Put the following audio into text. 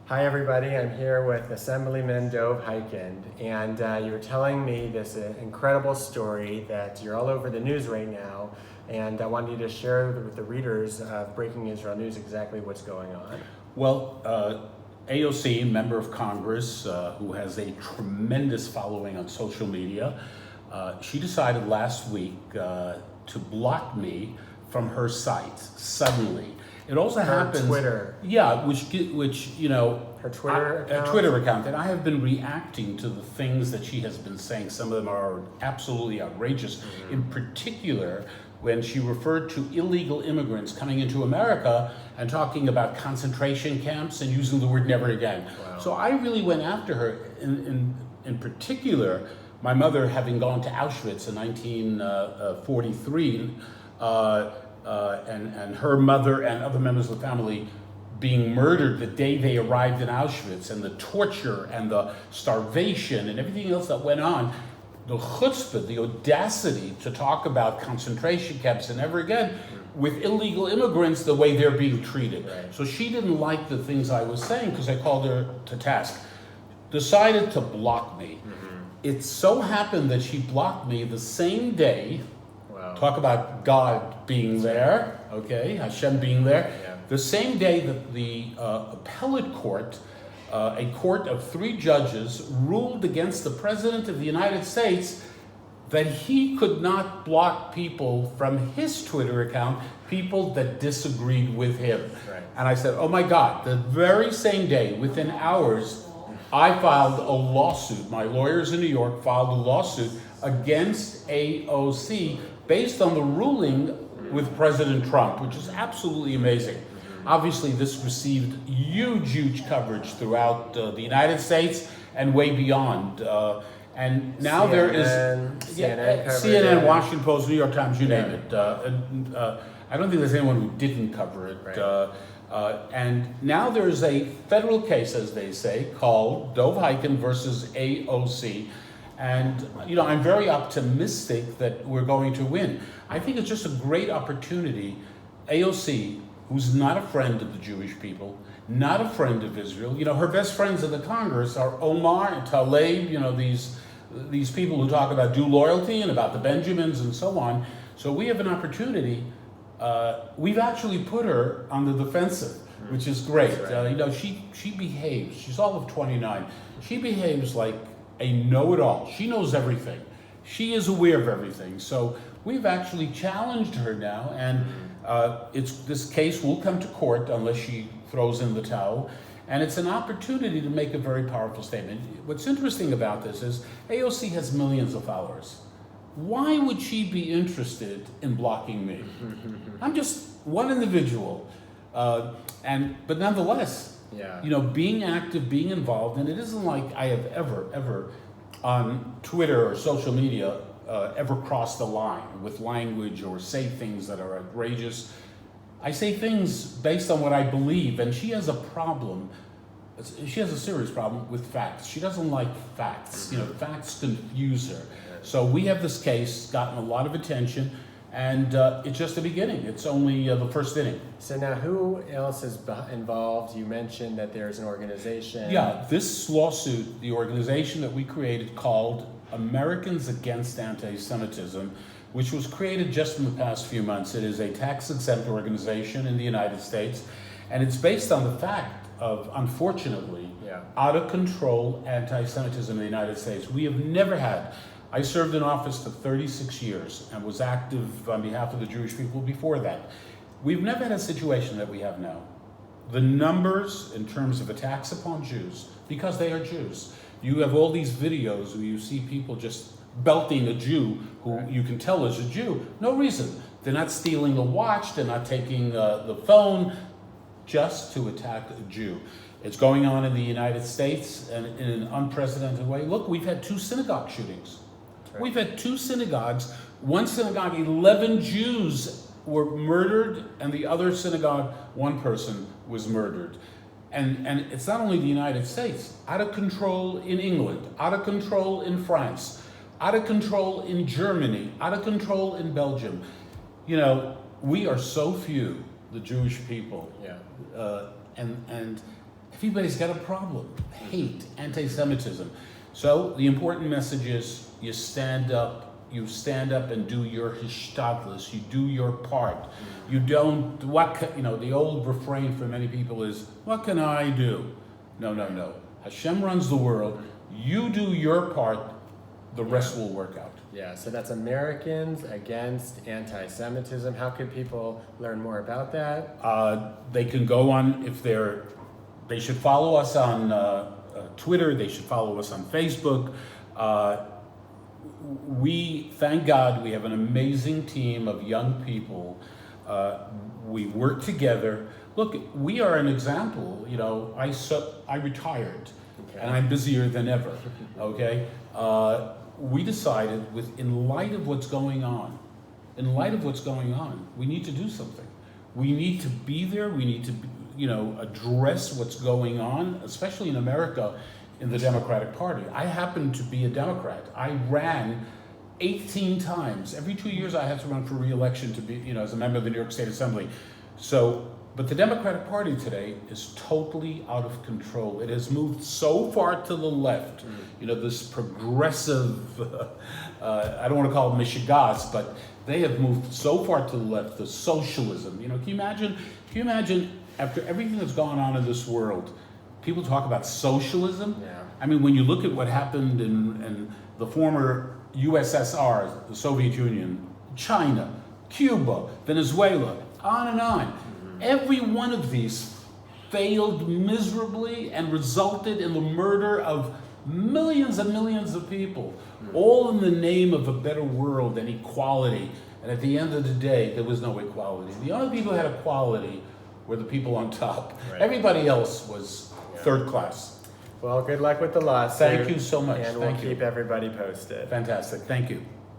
Hi everybody, I'm here with Assemblyman Dov Hikind, and you were telling me this incredible story that you're all over the news right now, and I wanted you to share with the readers of Breaking Israel News exactly what's going on. Well, AOC, member of Congress, who has a tremendous following on social media, she decided last week to block me from her site suddenly. It also happens. Twitter. Yeah, which you know. Her Twitter account. A Twitter account, and I have been reacting to the things that she has been saying. Some of them are absolutely outrageous. Mm-hmm. In particular, when she referred to illegal immigrants coming into America and talking about concentration camps and using the word never again. Wow. So I really went after her. In particular, my mother having gone to Auschwitz in 1943. And her mother and other members of the family being murdered the day they arrived in Auschwitz, and the torture and the starvation and everything else that went on, the chutzpah, the audacity to talk about concentration camps and never again with illegal immigrants the way they're being treated. Right. So she didn't like the things I was saying because I called her to task. Decided to block me. Mm-hmm. It so happened that she blocked me the same day. Wow. Talk about God being there, okay, Hashem being there. Yeah. The same day that the appellate court, a court of 3 judges, ruled against the President of the United States that he could not block people from his Twitter account, people that disagreed with him. Right. And I said, oh my God, the very same day, within hours, I filed a lawsuit. My lawyers in New York filed a lawsuit against AOC based on the ruling with President Trump, which is absolutely amazing. Obviously, this received huge coverage throughout the United States and way beyond. And now CNN, there is CNN, Washington Post, New York Times, you name it. I don't think there's anyone who didn't cover it. Right. And now there's a federal case, as they say, called Dov Hikind versus AOC. And, you know, I'm very optimistic that we're going to win. I think it's just a great opportunity. AOC, who's not a friend of the Jewish people, not a friend of Israel. You know, her best friends in the Congress are Omar and Tlaib, you know, these people who talk about due loyalty and about the Benjamins and so on. So we have an opportunity. We've actually put her on the defensive, which is great. Right. You know, she behaves. She's all of 29. She behaves like a know-it-all. She knows everything. She is aware of everything. So we've actually challenged her now, and this case will come to court unless she throws in the towel. And it's an opportunity to make a very powerful statement. What's interesting about this is AOC has millions of followers. Why would she be interested in blocking me? I'm just one individual. But nonetheless, yeah. You know, being active, being involved, and it isn't like I have ever on Twitter or social media ever crossed the line with language or say things that are outrageous. I say things based on what I believe, and she has a problem. She has a serious problem with facts. She doesn't like facts. You know, facts confuse her. So we have this case, gotten a lot of attention, and it's just the beginning. It's only the first inning. So now who else is involved? You mentioned that there's an organization. Yeah, this lawsuit, the organization that we created called Americans Against Anti-Semitism, which was created just in the past few months. It is a tax-exempt organization in the United States, and it's based on the fact of, unfortunately, out-of-control anti-Semitism in the United States. We have never had. I served in office for 36 years and was active on behalf of the Jewish people before that. We've never had a situation that we have now. The numbers in terms of attacks upon Jews, because they are Jews. You have all these videos where you see people just belting a Jew who you can tell is a Jew. No reason. They're not stealing a watch, they're not taking the phone, just to attack a Jew. It's going on in the United States and in an unprecedented way. Look, we've had 2 synagogue shootings. Right. We've had 2 synagogues. One synagogue, 11 Jews were murdered, and the other synagogue, 1 person was murdered. And it's not only the United States, out of control in England, out of control in France, out of control in Germany, out of control in Belgium. You know, we are so few, the Jewish people. Yeah. And everybody's got a problem. Hate, anti-Semitism. So the important message is you stand up and do your hishtadlus, you do your part. You don't, the old refrain for many people is, what can I do? No. Hashem runs the world. You do your part, the rest will work out. Yeah, so that's Americans Against Anti-Semitism. How could people learn more about that? They can go on, they should follow us on Twitter, they should follow us on Facebook. We, thank God, we have an amazing team of young people. We work together. Look, we are an example. I retired, and I'm busier than ever. Okay, we decided, in light of what's going on, we need to do something. We need to be there. We need to, address what's going on, especially in America, in the Democratic Party. I happen to be a Democrat. I ran 18 times. Every 2 years, I have to run for re-election to be, as a member of the New York State Assembly. But the Democratic Party today is totally out of control. It has moved so far to the left. This progressive, I don't want to call it mishigas, but they have moved so far to the left, the socialism. Can you imagine after everything that's gone on in this world, people talk about socialism? Yeah. I mean, when you look at what happened in the former USSR, the Soviet Union, China, Cuba, Venezuela, on and on. Every one of these failed miserably and resulted in the murder of millions and millions of people, all in the name of a better world and equality. And at the end of the day, there was no equality. The only people who had equality were the people on top. Right. Everybody else was third class. Well, good luck with the lawsuit. Thank you so much. And we'll keep everybody posted. Fantastic. Thank you.